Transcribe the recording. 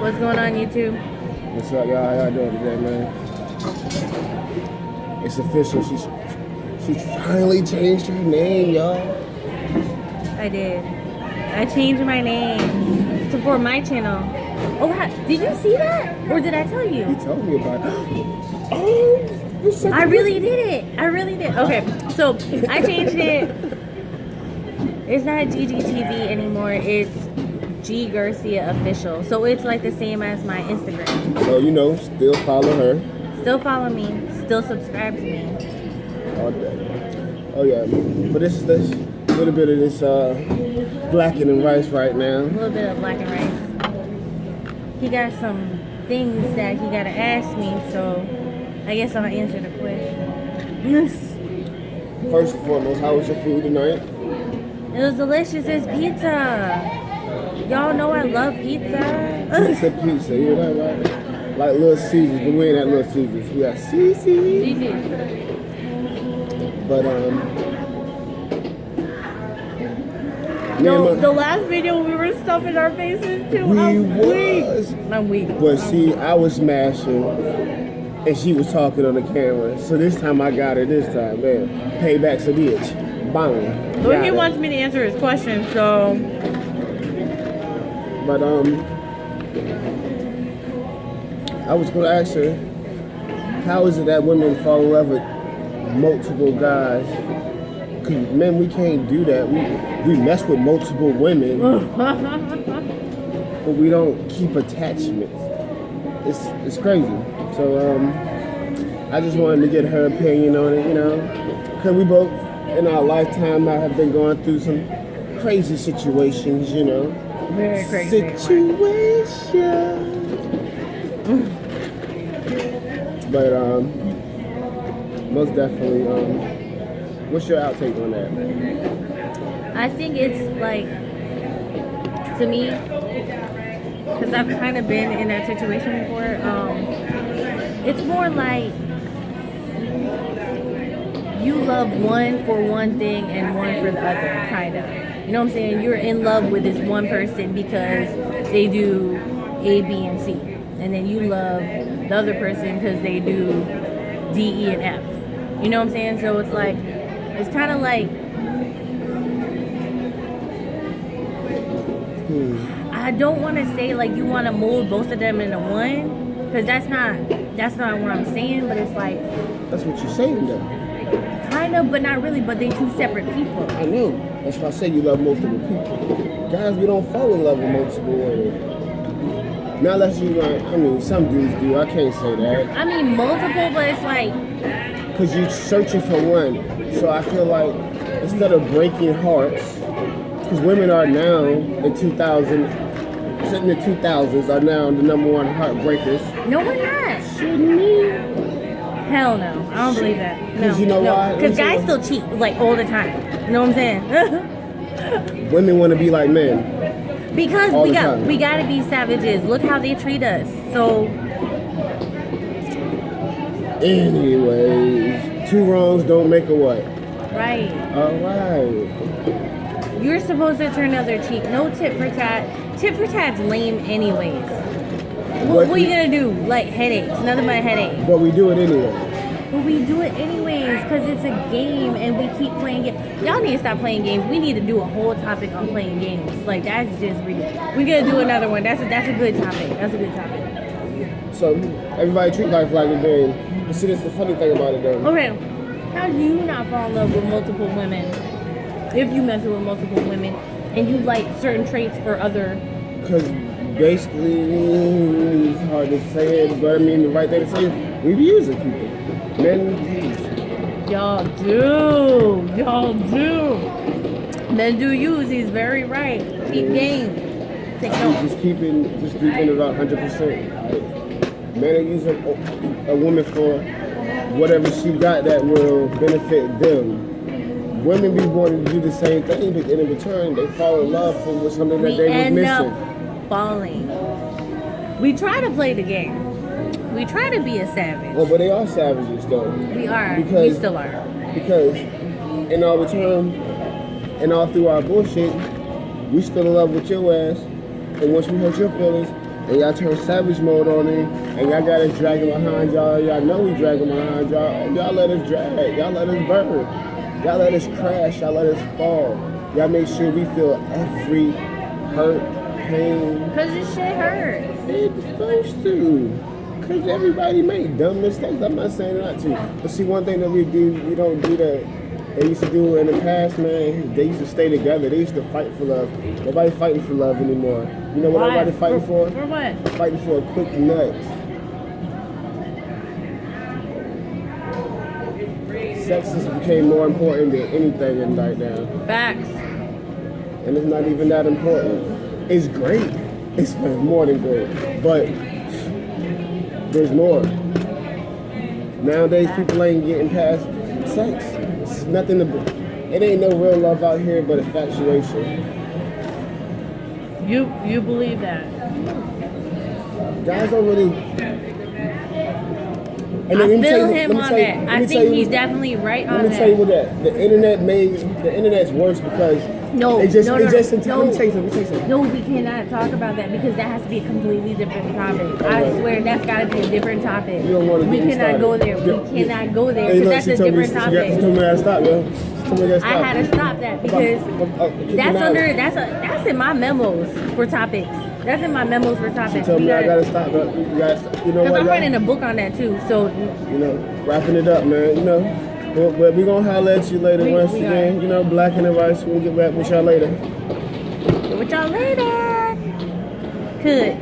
What's going on, YouTube? What's up, y'all? How y'all doing today, man? It's official. She finally changed her name, y'all. I did. I changed my name for my channel. Oh, wow. Did you see that? Or did I tell you? You told me about it. Oh, I really did it. I really did. Okay, so I changed it. It's not GGTV anymore. It's G Garcia Official. So it's like the same as my Instagram. So, still follow her. Still follow me. Still subscribe to me. All day. Oh, yeah. But this is this little bit of this blackened and rice right now. A little bit of black and rice. He got some things that he got to ask me, so I guess I'll answer the question. First and foremost, how was your food tonight? It was delicious. It's pizza. Y'all know I love pizza. Pizza, you know that, right? Like Little Caesars, but we ain't at Little Caesars. We got Cici. But the last video we were stuffing our faces too. I'm weak. But see, I was smashing, and she was talking on the camera. So this time I got her. This time, man, payback's a bitch. Bang. Well, he wants me to answer his question, so. But I was gonna ask her, how is it that women fall in love with multiple guys? Cause men, we can't do that. We mess with multiple women, but we don't keep attachments. It's crazy. So I just wanted to get her opinion on it, cause we both in our lifetime have been going through some crazy situations, Very crazy. Situation. But most definitely, what's your outtake on that? I think it's like, to me, because I've kind of been in that situation before, it's more like you love one for one thing and one for the other, kind of. You know what I'm saying? You're in love with this one person because they do A, B, and C. And then you love the other person because they do D, E, and F. You know what I'm saying? So it's like, it's kind of like, I don't want to say like you want to mold both of them into one, because that's not what I'm saying, but it's like. That's what you're saying though. Kind of, but not really, but they two separate people. I know. That's why I say you love multiple people. Guys, we don't fall in love with multiple women. Not unless you some dudes do. I can't say that. I mean, multiple, but it's like. Because you're searching for one. So I feel like instead of breaking hearts, because women are now in 2000, sitting in the 2000s, are now the #1 heartbreakers. No, we're not. Shouldn't we? Hell no. I don't believe that. No. You know why? Because guys still cheat, like, all the time. You know what I'm saying? Women want to be like men. Because we gotta be savages. Look how they treat us. So. Anyways, two wrongs don't make a what? Right. All right. You're supposed to turn the other cheek. No tit for tat. Tit for tat's lame anyways. What are you gonna do? Like headaches. Nothing but headache. But we do it anyway. But we do it anyways because it's a game and we keep playing games. Y'all need to stop playing games. We need to do a whole topic on playing games. Like, that's just ridiculous. We're gonna do another one. That's a good topic. That's a good topic. So everybody treat life like a game. You see, that's the funny thing about it though. Okay, how do you not fall in love with multiple women if you mess with multiple women and you like certain traits for other? Because basically, it's hard to say it, but I mean the right thing to say is we be using people. Men use. Y'all do. Men do use. He's very right. Keep game. Take note. Just keeping it about 100%. Men are using a woman for whatever she got that will benefit them. Women be wanting to do the same thing, but in return, they fall in love with something that they was missing. Falling. We try to play the game. We try to be a savage. Oh, but they are savages, though. We are. Because, we still are. Because in our return, and all through our bullshit, we still in love with your ass. And once we hurt your feelings, and y'all turn savage mode on it, and y'all got us dragging behind y'all. Y'all know we dragging behind y'all. Y'all let us drag. Y'all let us burn. Y'all let us crash. Y'all let us fall. Y'all make sure we feel every hurt, pain. Cause this shit hurts. It's supposed to. Cause everybody make dumb mistakes. I'm not saying not to. But see, one thing that we don't do that they used to do in the past, man. They used to stay together. They used to fight for love. Nobody fighting for love anymore. You know what everybody fighting for? For what? Fighting for a quick nut. Sex has became more important than anything in right now. Facts. And it's not even that important. It's great. It's more than great. But there's more. Nowadays, people ain't getting past sex. It's nothing to. It ain't no real love out here, but infatuation. You believe that? Guys don't really. I feel him on that. I think he's definitely right on that. Let me tell you what that. The internet's worse because No, let me tell you something. No, we cannot talk about that because that has to be a completely different topic. I swear that's got to be a different topic. You don't want to We cannot go there. We cannot go there because that's a different topic. She told me to stop, yo. I had to stop that because that's in my memos for topics. That's in my memos for topics. She told me I gotta stop, bro. You know what? Because I'm writing a book on that too. So Wrapping it up, man. But we gonna holler at you later once again. Black and the Rice. We'll get back with y'all later. Good.